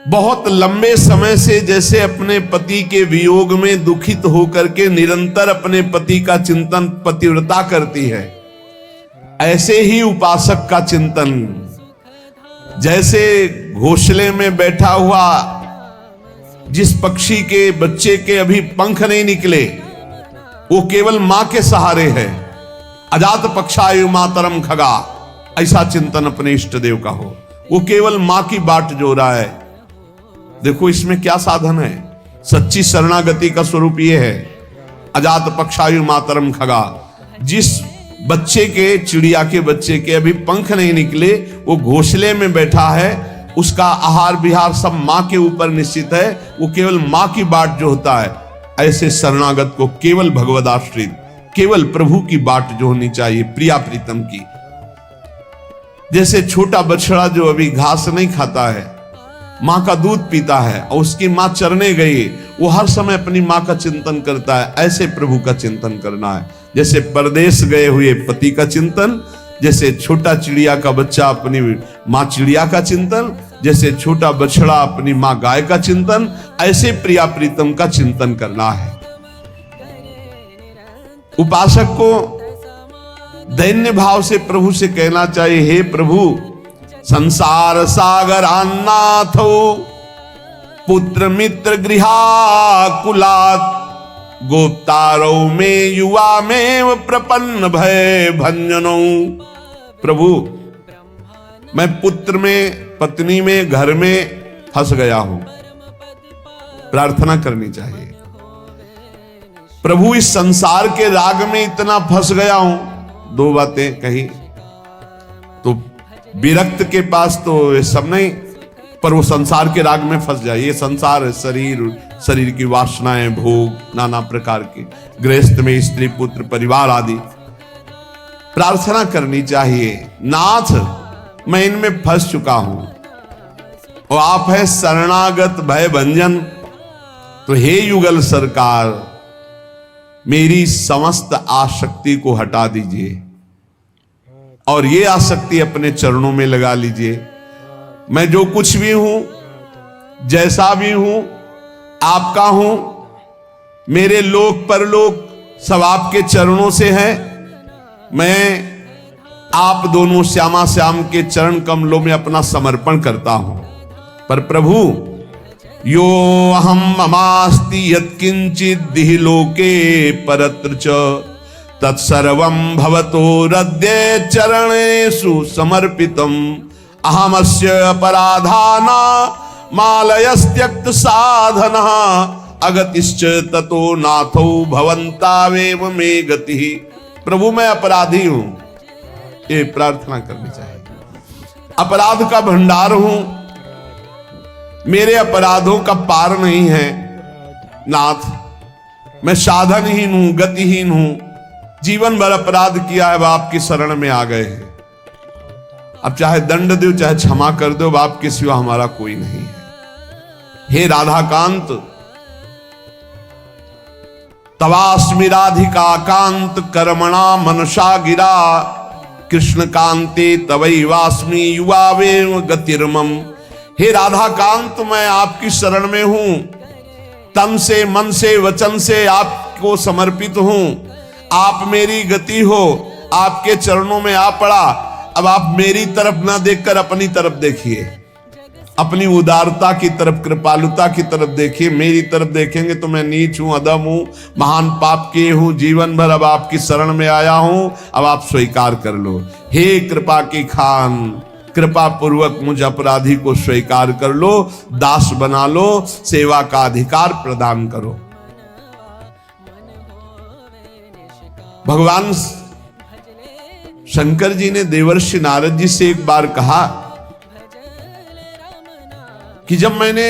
बहुत लंबे समय से जैसे अपने पति के वियोग में दुखित होकर के निरंतर अपने पति का चिंतन पतिव्रता करती है, ऐसे ही उपासक का चिंतन, जैसे घोंसले में बैठा हुआ जिस पक्षी के बच्चे के अभी पंख नहीं निकले, वो केवल मां के सहारे है, अजात पक्षायु मातरम खगा, ऐसा चिंतन अपने इष्ट देव का हो। वो केवल मां की बाट जो रहा है। देखो इसमें क्या साधन है। सच्ची शरणागति का स्वरूप ये है, अजात पक्षायु मातरम खगा। जिस बच्चे के, चिड़िया के बच्चे के अभी पंख नहीं निकले, वो घोंसले में बैठा है, उसका आहार विहार सब मां के ऊपर निश्चित है, वो केवल मां की बाट जो होता है। ऐसे शरणागत को केवल भगवदाश्रित, केवल प्रभु की बाट जो होनी चाहिए, प्रिया प्रीतम की। जैसे छोटा बछड़ा जो अभी घास नहीं खाता है, मां का दूध पीता है, और उसकी मां चरने गई, वो हर समय अपनी मां का चिंतन करता है, ऐसे प्रभु का चिंतन करना है। जैसे परदेश गए हुए पति का चिंतन, जैसे छोटा चिड़िया का बच्चा अपनी मां चिड़िया का चिंतन, जैसे छोटा बछड़ा अपनी मां गाय का चिंतन, ऐसे प्रिया प्रीतम का चिंतन करना है। उपासक को दैन्य भाव से प्रभु से कहना चाहिए, हे प्रभु, संसार सागर अन्नाथो पुत्र मित्र गृहाकुलात् गोप्तारो में युवा में प्रपन्न भय भंजनो। प्रभु, मैं पुत्र में, पत्नी में, घर में फंस गया हूं। प्रार्थना करनी चाहिए, प्रभु इस संसार के राग में इतना फंस गया हूं। दो बातें कही तो विरक्त के पास तो ये सब नहीं, पर वो संसार के राग में फंस जाए। ये संसार है, शरीर की वासनाएं, भोग नाना प्रकार की, गृहस्थ में स्त्री पुत्र परिवार आदि। प्रार्थना करनी चाहिए, नाथ मैं इनमें फंस चुका हूं, और आप है शरणागत भय भंजन। तो हे युगल सरकार, मेरी समस्त आसक्ति को हटा दीजिए और ये आसक्ति अपने चरणों में लगा लीजिए। मैं जो कुछ भी हूं, जैसा भी हूं, आपका हूं। मेरे लोक परलोक सब आपके चरणों से है। मैं आप दोनों श्यामा श्याम के चरण कमलों में अपना समर्पण करता हूं। पर प्रभु, यो अहम ममास्ति यत्किंचित् दिहि लोके परत्र च तत्सर्वं भवतो हृदये चरणेषु समर्पितम्। अहमस्य अपराधाना मालयस्त्यक्त साधनः अगतिश्च ततो नाथो भवन्तावेव मे गतिः। प्रभु मैं अपराधी हूं, ये प्रार्थना करनी चाहिए। अपराध का भंडार हूं, मेरे अपराधों का पार नहीं है। नाथ, मैं साधनहीन हूं, गतिहीन हूं, जीवन भर अपराध किया है, आपकी शरण में आ गए हैं। अब चाहे दंड दो, चाहे क्षमा कर दो, आपके सिवा हमारा कोई नहीं है। हे राधाकांत, तवास्मि राधिका कांत कर्मणा मनसा गिरा कृष्ण कांते तवैवास्मि युवावेव गतिर्मम। हे राधाकांत, मैं आपकी शरण में हूं, तन से, मन से, वचन से आपको समर्पित हूं। आप मेरी गति हो, आपके चरणों में आ पड़ा। अब आप मेरी तरफ ना देखकर अपनी तरफ देखिए, अपनी उदारता की तरफ, कृपालुता की तरफ देखिए। मेरी तरफ देखेंगे तो मैं नीच हूं, अधम हूं, महान पाप किए हूं, जीवन भर अब आपकी शरण में आया हूं, अब आप स्वीकार कर लो। हे कृपा की खान, कृपा पूर्वक मुझ अपराधी को स्वीकार कर लो, दास बना लो, सेवा का अधिकार प्रदान करो। भगवान शंकर जी ने देवर्षि नारद जी से एक बार कहा कि जब मैंने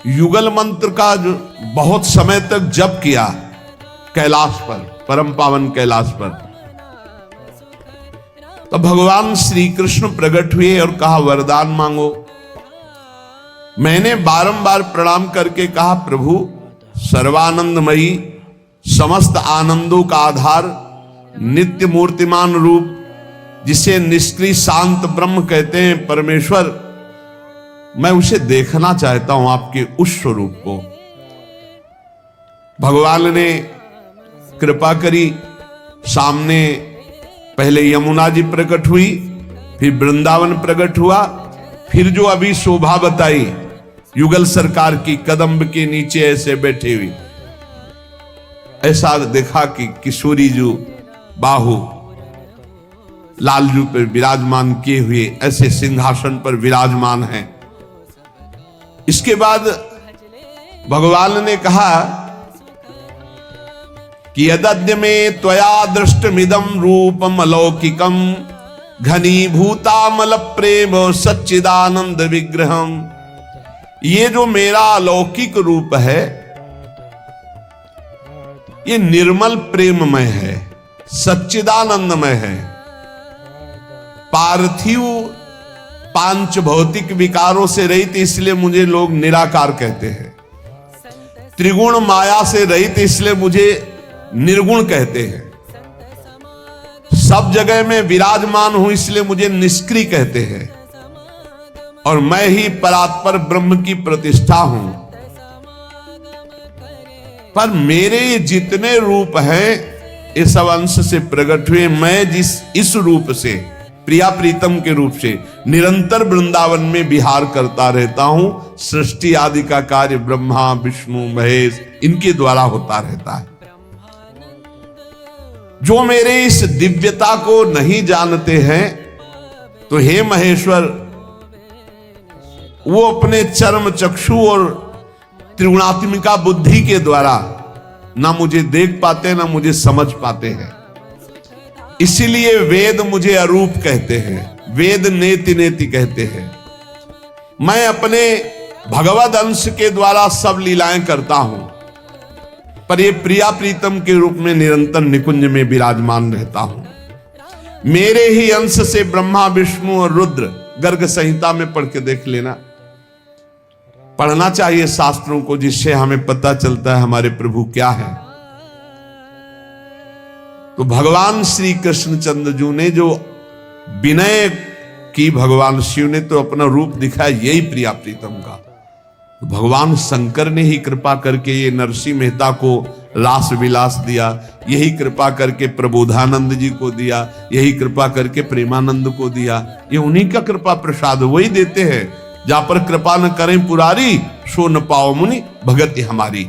युगल मंत्र का जो बहुत समय तक जप किया कैलाश पर, परम पावन कैलाश पर, तो भगवान श्री कृष्ण प्रकट हुए और कहा वरदान मांगो। मैंने बारंबार प्रणाम करके कहा प्रभु, सर्वानंदमयी, समस्त आनंदों का आधार, नित्य मूर्तिमान रूप, जिसे निष्क्रिय शांत ब्रह्म कहते हैं परमेश्वर, मैं उसे देखना चाहता हूं, आपके उस स्वरूप को। भगवान ने कृपा करी, सामने पहले यमुना जी प्रकट हुई, फिर वृंदावन प्रकट हुआ, फिर जो अभी शोभा बताई युगल सरकार की कदम्ब के नीचे ऐसे बैठे हुई, ऐसा देखा कि किशोरी जो बाहु लालजू पर विराजमान किए हुए ऐसे सिंहासन पर विराजमान हैं। इसके बाद भगवान ने कहा कि यदद्य में त्वया दृष्टमिदं रूपम अलौकिकम घनीभूतामल प्रेम सच्चिदानंद विग्रहम। ये जो मेरा अलौकिक रूप है, ये निर्मल प्रेममय है, सच्चिदानंदमय है। पार्थिव पांच भौतिक विकारों से रहित, इसलिए मुझे लोग निराकार कहते हैं। त्रिगुण माया से रहित, इसलिए मुझे निर्गुण कहते हैं। सब जगह में विराजमान हूं, इसलिए मुझे निष्क्रिय कहते हैं। और मैं ही परात्पर ब्रह्म की प्रतिष्ठा हूं। पर मेरे जितने रूप हैं, इस अंश से प्रकट हुए, मैं जिस इस रूप से, प्रिया प्रीतम के रूप से निरंतर वृंदावन में विहार करता रहता हूं। सृष्टि आदि का कार्य ब्रह्मा विष्णु महेश इनके द्वारा होता रहता है। जो मेरे इस दिव्यता को नहीं जानते हैं, तो हे महेश्वर, वो अपने चर्म चक्षु और त्रिगुणात्मिका बुद्धि के द्वारा ना मुझे देख पाते, ना मुझे समझ पाते हैं। इसीलिए वेद मुझे अरूप कहते हैं, वेद नेति नेति कहते हैं। मैं अपने भगवद अंश के द्वारा सब लीलाएं करता हूं, पर ये प्रिया प्रीतम के रूप में निरंतर निकुंज में विराजमान रहता हूं। मेरे ही अंश से ब्रह्मा विष्णु और रुद्र, गर्ग संहिता में पढ़ के देख लेना। पढ़ना चाहिए शास्त्रों को, जिससे हमें पता चलता है हमारे प्रभु क्या है। तो भगवान श्री कृष्णचंद्र ने जो विनय की, भगवान शिव ने तो अपना रूप दिखाया यही प्रिया प्रीतम का। तो भगवान शंकर ने ही कृपा करके ये नरसिंह मेहता को रास विलास दिया, यही कृपा करके प्रबोधानंद जी को दिया, यही कृपा करके प्रेमानंद को दिया। ये उन्हीं का कृपा प्रसाद, वही देते हैं। जा पर कृपा न करें पुरारी, सो न पाओ मुनि भगति हमारी।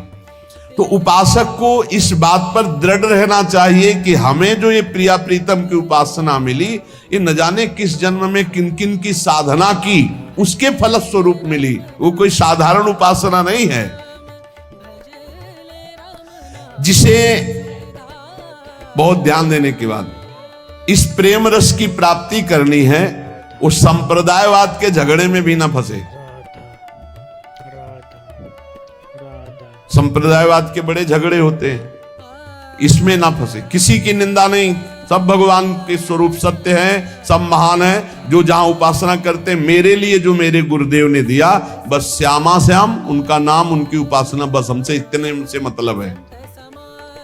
तो उपासक को इस बात पर दृढ़ रहना चाहिए कि हमें जो ये प्रिया प्रीतम की उपासना मिली, ये न जाने किस जन्म में किन किन की साधना की, उसके फलस्वरूप मिली। वो कोई साधारण उपासना नहीं है। जिसे बहुत ध्यान देने के बाद इस प्रेम रस की प्राप्ति करनी है, उस संप्रदायवाद के झगड़े में भी ना फंसे। संप्रदायवाद के बड़े झगड़े होते हैं, इसमें ना फंसे। किसी की निंदा नहीं, सब भगवान के स्वरूप सत्य हैं, सब महान हैं। जो जहां उपासना करते हैं, मेरे लिए जो मेरे गुरुदेव ने दिया, बस श्यामा श्याम उनका नाम, उनकी उपासना, बस हमसे इतने से मतलब है।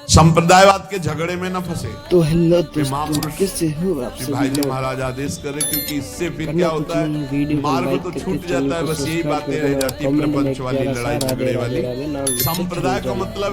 संप्रदायवाद के झगड़े में न फंसे। तो हेलो दोस्तों, कैसे हो आप सभी? भाई जी महाराज आदेश करे, क्योंकि इससे फिर क्या होता है, मार्ग तो छूट जाता है। बस यही बातें रह जाती है, प्रपंच वाली लड़ाई झगड़े वाली। संप्रदाय का मतलब